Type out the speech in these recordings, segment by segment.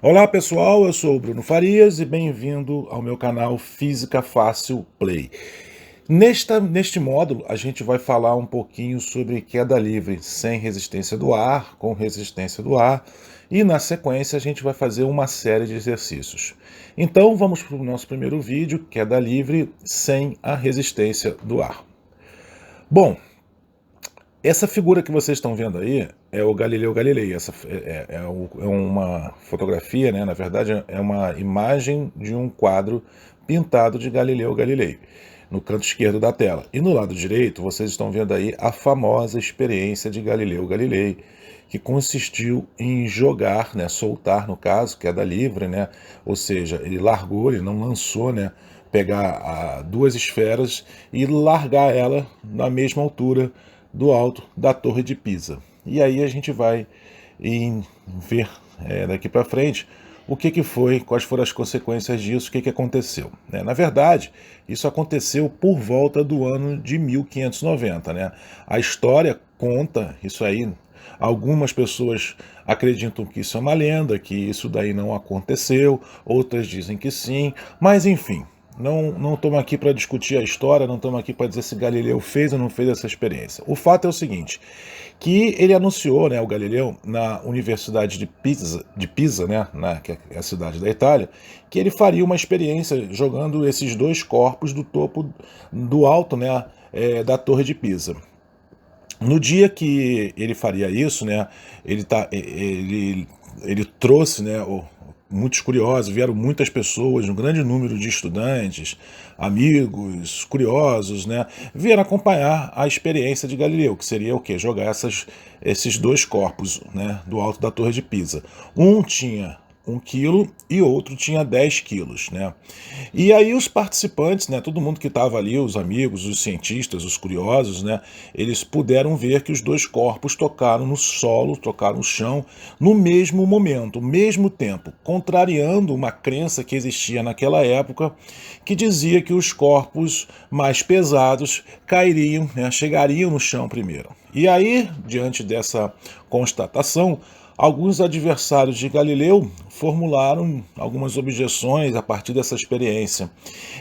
Olá pessoal, eu sou o Bruno Farias e bem-vindo ao meu canal Física Fácil Play. Neste módulo a gente vai falar um pouquinho sobre queda livre sem resistência do ar, com resistência do ar, e na sequência a gente vai fazer uma série de exercícios. Então vamos para o nosso primeiro vídeo, queda livre sem a resistência do ar. Bom, essa figura que vocês estão vendo aí é o Galileu Galilei. Essa é uma fotografia, né? Na verdade, é uma imagem de um quadro pintado de Galileu Galilei, no canto esquerdo da tela. E no lado direito, vocês estão vendo aí a famosa experiência de Galileu Galilei, que consistiu em jogar, né, soltar no caso, queda livre, né? Ou seja, ele largou, ele não lançou, né? Pegar duas esferas e largar ela na mesma altura do alto da Torre de Pisa. E aí a gente vai ver daqui para frente o que foi, quais foram as consequências disso, o que aconteceu. Né? Na verdade, isso aconteceu por volta do ano de 1590. Né? A história conta isso aí. Algumas pessoas acreditam que isso é uma lenda, que isso daí não aconteceu, outras dizem que sim, mas enfim, não estamos aqui para discutir a história, não estamos aqui para dizer se Galileu fez ou não fez essa experiência. O fato é o seguinte, que ele anunciou, né, o Galileu, na Universidade de Pisa, né, que é a cidade da Itália, que ele faria uma experiência jogando esses dois corpos do topo, do alto, né, da Torre de Pisa. No dia que ele faria isso, né, ele trouxe, né, muitos curiosos, vieram muitas pessoas, um grande número de estudantes, amigos, curiosos, né, vieram acompanhar a experiência de Galileu, que seria o quê? Jogar esses dois corpos, né, do alto da Torre de Pisa. Um tinha 1 quilo e outro tinha 10 quilos, né? E aí os participantes, né, todo mundo que estava ali, os amigos, os cientistas, os curiosos, né, eles puderam ver que os dois corpos tocaram no solo, tocaram no chão, no mesmo momento, ao mesmo tempo, contrariando uma crença que existia naquela época, que dizia que os corpos mais pesados cairiam, né, chegariam no chão primeiro. E aí, diante dessa constatação, alguns adversários de Galileu formularam algumas objeções a partir dessa experiência.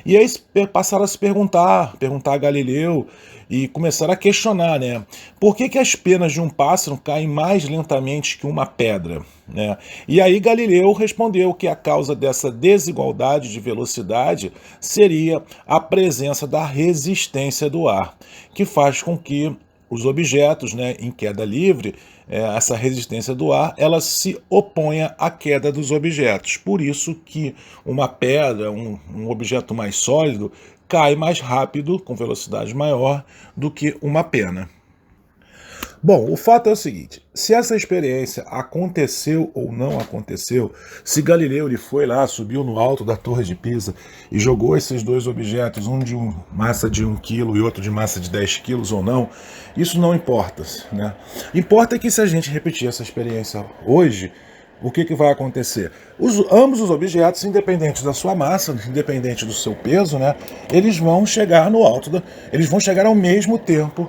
E aí passaram a se perguntar a Galileu e começaram a questionar, né? Por que as penas de um pássaro caem mais lentamente que uma pedra? Né? E aí Galileu respondeu que a causa dessa desigualdade de velocidade seria a presença da resistência do ar, que faz com que os objetos, né, em queda livre, essa resistência do ar, ela se oponha à queda dos objetos. Por isso que uma pedra, um objeto mais sólido, cai mais rápido, com velocidade maior, do que uma pena. Bom, o fato é o seguinte, se essa experiência aconteceu ou não aconteceu, se Galileu ele foi lá, subiu no alto da Torre de Pisa e jogou esses dois objetos, um de massa de 1 quilo e outro de massa de 10 quilos ou não, isso não importa, né? Importa que se a gente repetir essa experiência hoje, o que vai acontecer? Ambos os objetos, independente da sua massa, independente do seu peso, né, eles vão chegar no alto, eles vão chegar ao mesmo tempo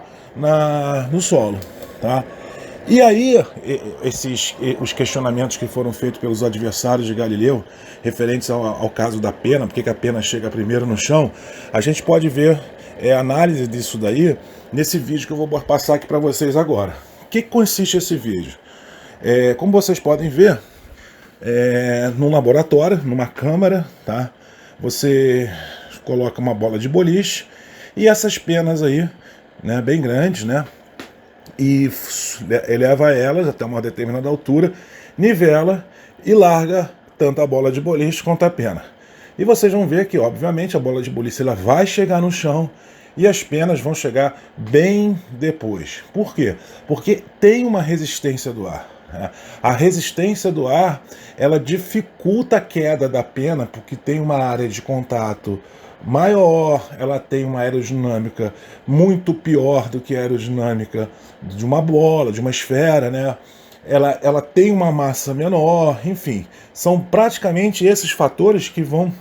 no solo. Tá? E aí, os questionamentos que foram feitos pelos adversários de Galileu, referentes ao caso da pena, porque que a pena chega primeiro no chão, a gente pode ver análise disso daí nesse vídeo que eu vou passar aqui para vocês agora. O que consiste esse vídeo? Como vocês podem ver, num laboratório, numa câmara, tá? Você coloca uma bola de boliche e essas penas aí, né, bem grandes, né? E eleva elas até uma determinada altura, nivela e larga tanto a bola de boliche quanto a pena. E vocês vão ver que, obviamente, a bola de boliche ela vai chegar no chão e as penas vão chegar bem depois. Por quê? Porque tem uma resistência do ar. A resistência do ar ela dificulta a queda da pena porque tem uma área de contato maior, ela tem uma aerodinâmica muito pior do que a aerodinâmica de uma bola, de uma esfera, né? Ela tem uma massa menor, enfim, são praticamente esses fatores que vão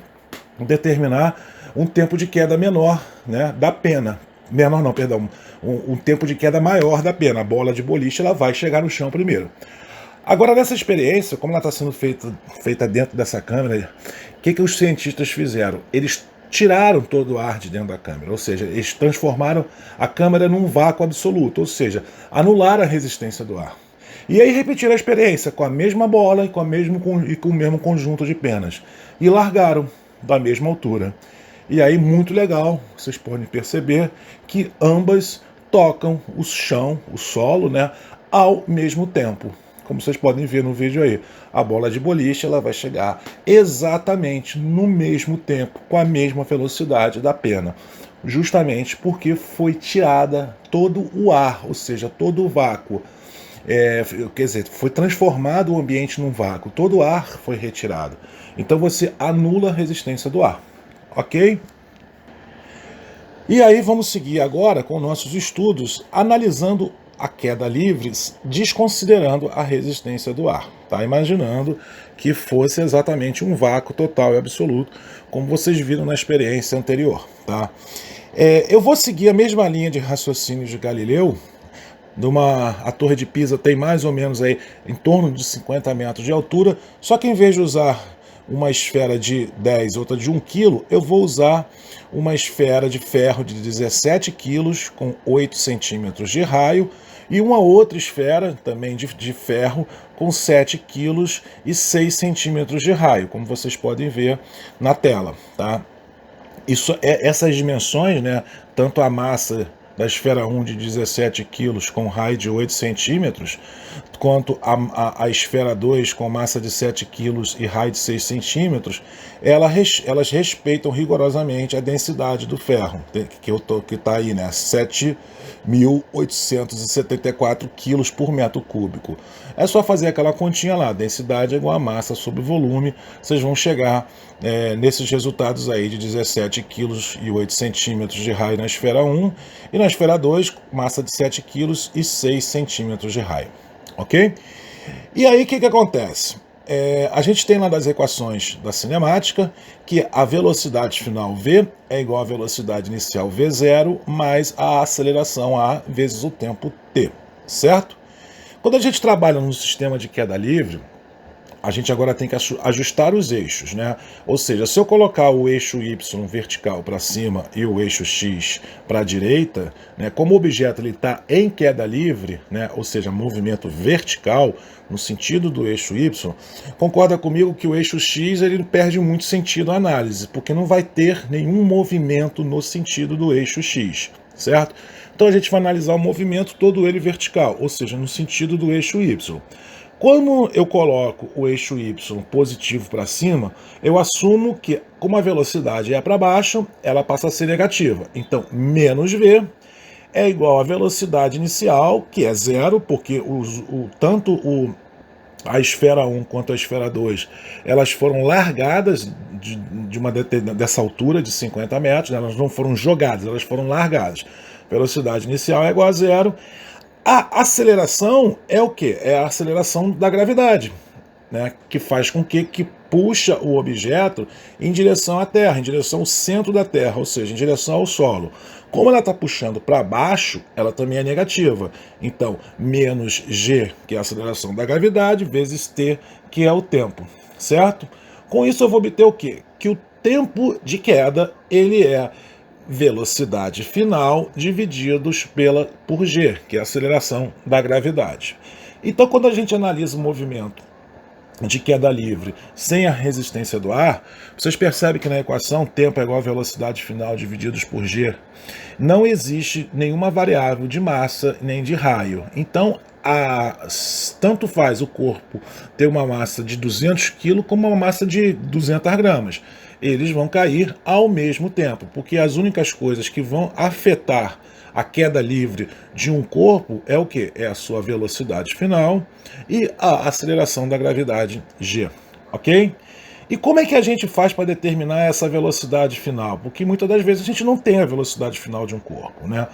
determinar um tempo de queda menor, né, da pena. Menor não, perdão, um tempo de queda maior da pena. A bola de boliche ela vai chegar no chão primeiro. Agora, nessa experiência, como ela está sendo feita dentro dessa câmera, o que os cientistas fizeram? Eles tiraram todo o ar de dentro da câmera, ou seja, eles transformaram a câmera num vácuo absoluto, ou seja, anularam a resistência do ar. E aí repetiram a experiência com a mesma bola e com o mesmo conjunto de penas. E largaram da mesma altura. E aí, muito legal, vocês podem perceber que ambas tocam o chão, o solo, né, ao mesmo tempo. Como vocês podem ver no vídeo aí, a bola de boliche ela vai chegar exatamente no mesmo tempo, com a mesma velocidade da pena. Justamente porque foi tirada todo o ar, ou seja, todo o vácuo. Quer dizer, foi transformado o ambiente num vácuo, todo o ar foi retirado. Então você anula a resistência do ar, ok? E aí vamos seguir agora com nossos estudos, analisando a queda livre, desconsiderando a resistência do ar, tá? Imaginando que fosse exatamente um vácuo total e absoluto, como vocês viram na experiência anterior, tá? Eu vou seguir a mesma linha de raciocínio de Galileu. A Torre de Pisa tem mais ou menos aí em torno de 50 metros de altura, só que em vez de usar uma esfera de 10, outra de 1 kg, eu vou usar uma esfera de ferro de 17 quilos com 8 centímetros de raio e uma outra esfera também de ferro com 7 quilos e 6 centímetros de raio, como vocês podem ver na tela, tá? Essas dimensões, né, tanto a massa da esfera 1 de 17 kg com raio de 8 centímetros, quanto a esfera 2 com massa de 7 kg e raio de 6 centímetros, elas respeitam rigorosamente a densidade do ferro, que está aí, né, 7.874 kg por metro cúbico. É só fazer aquela continha lá, densidade é igual a massa sobre volume, vocês vão chegar nesses resultados aí de 17 kg e 8 centímetros de raio na esfera 1 e na esfera 2, massa de 7 kg e 6 centímetros de raio, ok? E aí o que acontece? A gente tem lá das equações da cinemática que a velocidade final v é igual à velocidade inicial v0 mais a aceleração a vezes o tempo t, certo? Quando a gente trabalha no sistema de queda livre, a gente agora tem que ajustar os eixos, né? Ou seja, se eu colocar o eixo Y vertical para cima e o eixo X para a direita, né, como o objeto está em queda livre, né, ou seja, movimento vertical, no sentido do eixo Y, concorda comigo que o eixo X ele perde muito sentido a análise, porque não vai ter nenhum movimento no sentido do eixo X, certo? Então a gente vai analisar o movimento todo ele vertical, ou seja, no sentido do eixo Y. Quando eu coloco o eixo Y positivo para cima, eu assumo que, como a velocidade é para baixo, ela passa a ser negativa. Então, menos v é igual à velocidade inicial, que é zero, porque tanto a esfera 1 quanto a esfera 2, elas foram largadas dessa altura de 50 metros, né? Elas não foram jogadas, elas foram largadas. Velocidade inicial é igual a zero. A aceleração é o quê? É a aceleração da gravidade, né? Que faz com que puxa o objeto em direção à Terra, em direção ao centro da Terra, ou seja, em direção ao solo. Como ela está puxando para baixo, ela também é negativa. Então, menos g, que é a aceleração da gravidade, vezes t, que é o tempo, certo? Com isso eu vou obter o quê? Que o tempo de queda, ele é velocidade final divididos por g, que é a aceleração da gravidade. Então, quando a gente analisa o movimento de queda livre sem a resistência do ar, vocês percebem que na equação tempo é igual a velocidade final divididos por g. Não existe nenhuma variável de massa nem de raio. Então, tanto faz o corpo ter uma massa de 200 kg como uma massa de 200 gramas. Eles vão cair ao mesmo tempo, porque as únicas coisas que vão afetar a queda livre de um corpo é o que? É a sua velocidade final e a aceleração da gravidade g, ok? E como é que a gente faz para determinar essa velocidade final? Porque muitas das vezes a gente não tem a velocidade final de um corpo, né?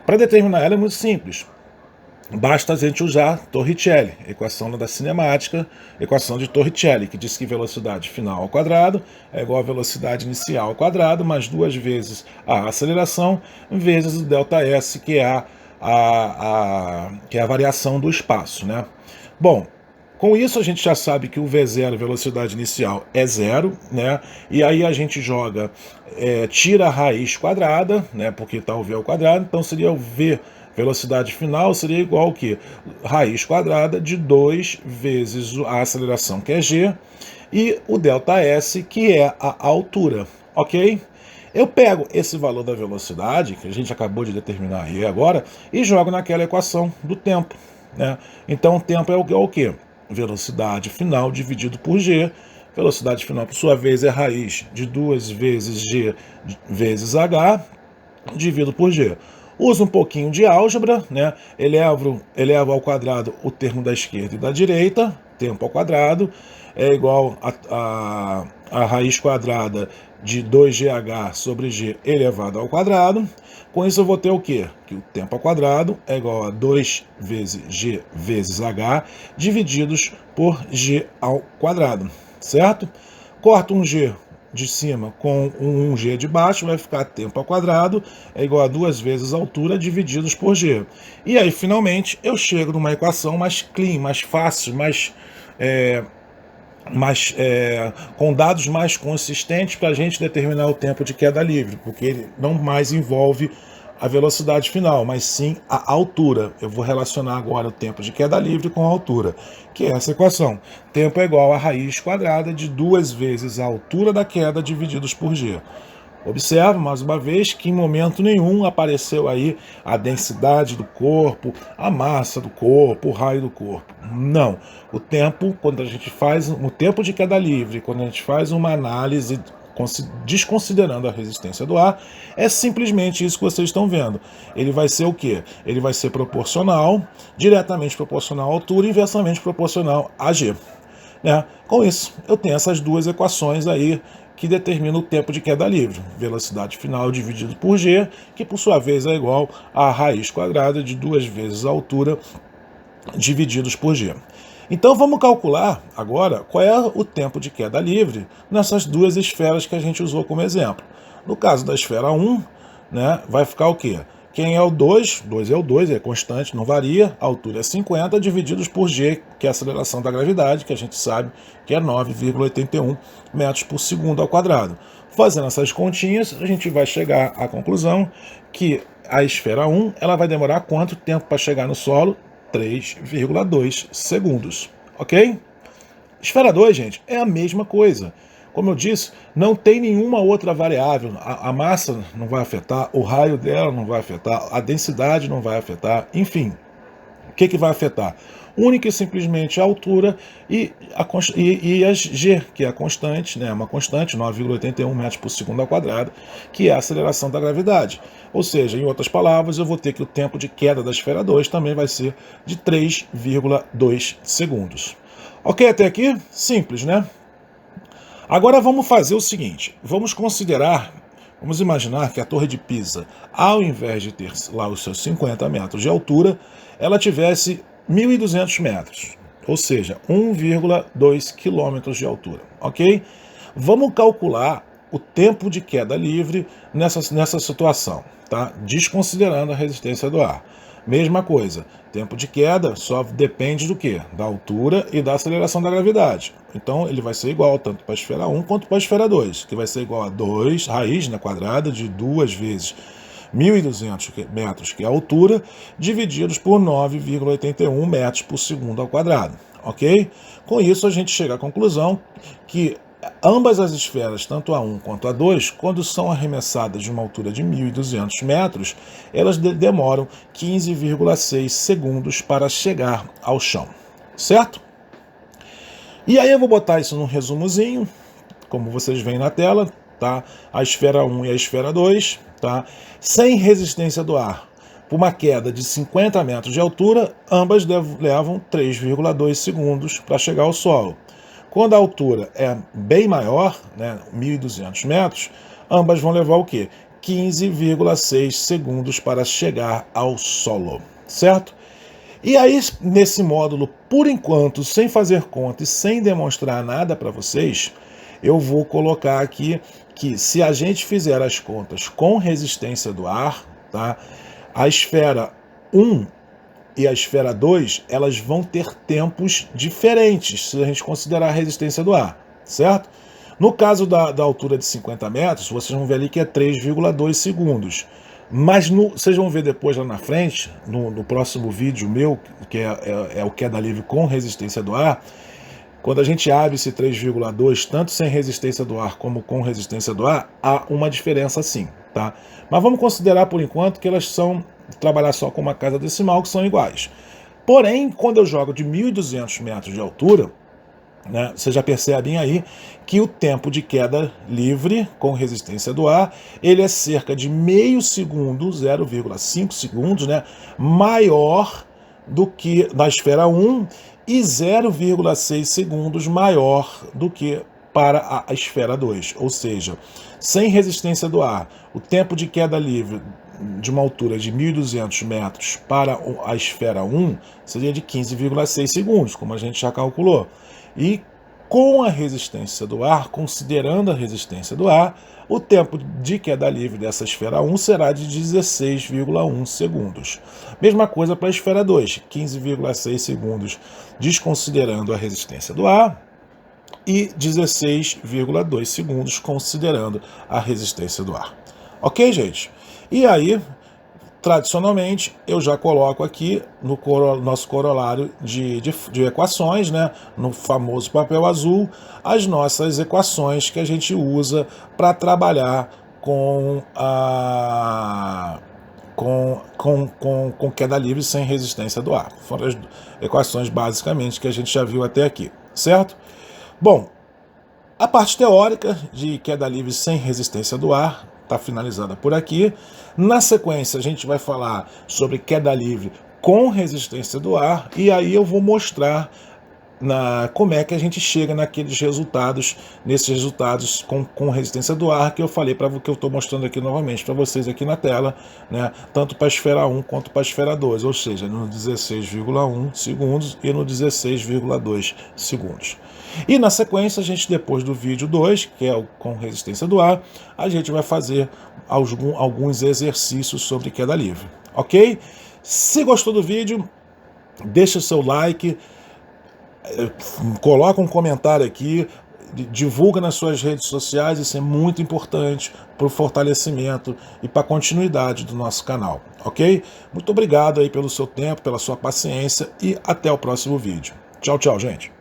Para determinar ela é muito simples. Basta a gente usar Torricelli, equação da cinemática, equação de Torricelli, que diz que velocidade final ao quadrado é igual a velocidade inicial ao quadrado, mais 2 vezes a aceleração, vezes o ΔS, que é a variação do espaço, né? Bom, Com isso, a gente já sabe que o V0, velocidade inicial, é zero, né? E aí a gente joga, tira a raiz quadrada, né? Porque está o V ao quadrado, então seria o V, velocidade final, seria igual ao quê? Raiz quadrada de 2 vezes a aceleração, que é g, e o ΔS, que é a altura, ok? Eu pego esse valor da velocidade, que a gente acabou de determinar aí agora, e jogo naquela equação do tempo, né? Então o tempo é o quê? Velocidade final dividido por g. Velocidade final, por sua vez, é raiz de 2 vezes g vezes h, divido por g. Uso um pouquinho de álgebra, né? Elevo ao quadrado o termo da esquerda e da direita, tempo ao quadrado, é igual a raiz quadrada de 2gh sobre g elevado ao quadrado. Com isso eu vou ter o quê? Que o tempo ao quadrado é igual a 2 vezes g vezes h divididos por g ao quadrado, certo? Corto um g de cima com um g de baixo, vai ficar tempo ao quadrado é igual a 2 vezes a altura divididos por g. E aí, finalmente, eu chego numa equação mais clean, mais fácil, com dados mais consistentes para a gente determinar o tempo de queda livre, porque ele não mais envolve a velocidade final, mas sim a altura. Eu vou relacionar agora o tempo de queda livre com a altura, que é essa equação. Tempo é igual a raiz quadrada de 2 vezes a altura da queda divididos por g. Observe, mais uma vez, que em momento nenhum apareceu aí a densidade do corpo, a massa do corpo, o raio do corpo. Não. O tempo, quando a gente faz o tempo de queda livre, quando a gente faz uma análise desconsiderando a resistência do ar, é simplesmente isso que vocês estão vendo. Ele vai ser o quê? Ele vai ser proporcional, diretamente proporcional à altura e inversamente proporcional a g. Né? Com isso, eu tenho essas duas equações aí que determinam o tempo de queda livre. Velocidade final dividido por g, que por sua vez é igual a raiz quadrada de 2 vezes a altura divididos por g. Então vamos calcular agora qual é o tempo de queda livre nessas duas esferas que a gente usou como exemplo. No caso da esfera 1, né, vai ficar o quê? Quem é o 2? 2 é o 2, é constante, não varia. A altura é 50, divididos por g, que é a aceleração da gravidade, que a gente sabe que é 9,81 metros por segundo ao quadrado. Fazendo essas continhas, a gente vai chegar à conclusão que a esfera 1 ela vai demorar quanto tempo para chegar no solo? 3,2 segundos, ok? Esfera 2, gente, é a mesma coisa. Como eu disse, não tem nenhuma outra variável. A massa não vai afetar, o raio dela não vai afetar, a densidade não vai afetar, enfim. O que vai afetar? Única e simplesmente a altura e a g, que é a constante, né, uma constante, 9,81 metros por segundo ao quadrado, que é a aceleração da gravidade. Ou seja, em outras palavras, eu vou ter que o tempo de queda da esfera 2 também vai ser de 3,2 segundos. Ok até aqui? Simples, né? Agora vamos fazer o seguinte, vamos imaginar que a Torre de Pisa, ao invés de ter lá os seus 50 metros de altura, ela tivesse 1.200 metros, ou seja, 1,2 quilômetros de altura, ok? Vamos calcular o tempo de queda livre nessa situação, tá? Desconsiderando a resistência do ar. Mesma coisa, tempo de queda só depende do quê? Da altura e da aceleração da gravidade. Então ele vai ser igual tanto para a esfera 1 quanto para a esfera 2, que vai ser igual a 2 raiz na quadrada de 2 vezes 1.200 metros, que é a altura, divididos por 9,81 metros por segundo ao quadrado, ok? Com isso a gente chega à conclusão que ambas as esferas, tanto a 1 quanto a 2, quando são arremessadas de uma altura de 1.200 metros, elas demoram 15,6 segundos para chegar ao chão, certo? E aí eu vou botar isso num resumozinho, como vocês veem na tela, tá? A esfera 1 e a esfera 2, tá? Sem resistência do ar, por uma queda de 50 metros de altura, ambas levam 3,2 segundos para chegar ao solo. Quando a altura é bem maior, né, 1.200 metros, ambas vão levar o quê? 15,6 segundos para chegar ao solo, certo? E aí, nesse módulo, por enquanto, sem fazer conta e sem demonstrar nada para vocês, eu vou colocar aqui que se a gente fizer as contas com resistência do ar, tá, a esfera 1 e a esfera 2, elas vão ter tempos diferentes, se a gente considerar a resistência do ar, certo? No caso da altura de 50 metros, vocês vão ver ali que é 3,2 segundos. Mas vocês vão ver depois lá na frente, no próximo vídeo meu, que é o queda livre com resistência do ar, quando a gente abre esse 3,2, tanto sem resistência do ar como com resistência do ar, há uma diferença sim, tá? Mas vamos considerar por enquanto que elas são, trabalhar só com uma casa decimal, que são iguais. Porém, quando eu jogo de 1.200 metros de altura, né, vocês já percebem aí que o tempo de queda livre com resistência do ar, ele é cerca de meio segundo, 0,5 segundos, né, maior do que na esfera 1 e 0,6 segundos maior do que para a esfera 2. Ou seja, sem resistência do ar, o tempo de queda livre de uma altura de 1.200 metros para a esfera 1 seria de 15,6 segundos, como a gente já calculou. E com a resistência do ar, considerando a resistência do ar, o tempo de queda livre dessa esfera 1 será de 16,1 segundos. Mesma coisa para a esfera 2, 15,6 segundos desconsiderando a resistência do ar e 16,2 segundos considerando a resistência do ar. Ok, gente? E aí, tradicionalmente, eu já coloco aqui no nosso corolário de equações, né, no famoso papel azul, as nossas equações que a gente usa para trabalhar com queda livre sem resistência do ar. Foram as equações basicamente que a gente já viu até aqui, certo? Bom, a parte teórica de queda livre sem resistência do ar está finalizada por aqui. Na sequência, a gente vai falar sobre queda livre com resistência do ar, e aí eu vou mostrar como é que a gente chega nesses resultados com resistência do ar que eu falei, que eu estou mostrando aqui novamente para vocês aqui na tela, né, tanto para a esfera 1 quanto para a esfera 2, ou seja, no 16,1 segundos e no 16,2 segundos. E na sequência, a gente, depois do vídeo 2, que é o com resistência do ar, a gente vai fazer alguns exercícios sobre queda livre, ok? Se gostou do vídeo, deixa o seu like, coloca um comentário aqui, divulga nas suas redes sociais, isso é muito importante para o fortalecimento e para a continuidade do nosso canal, ok? Muito obrigado aí pelo seu tempo, pela sua paciência e até o próximo vídeo. Tchau, tchau, gente.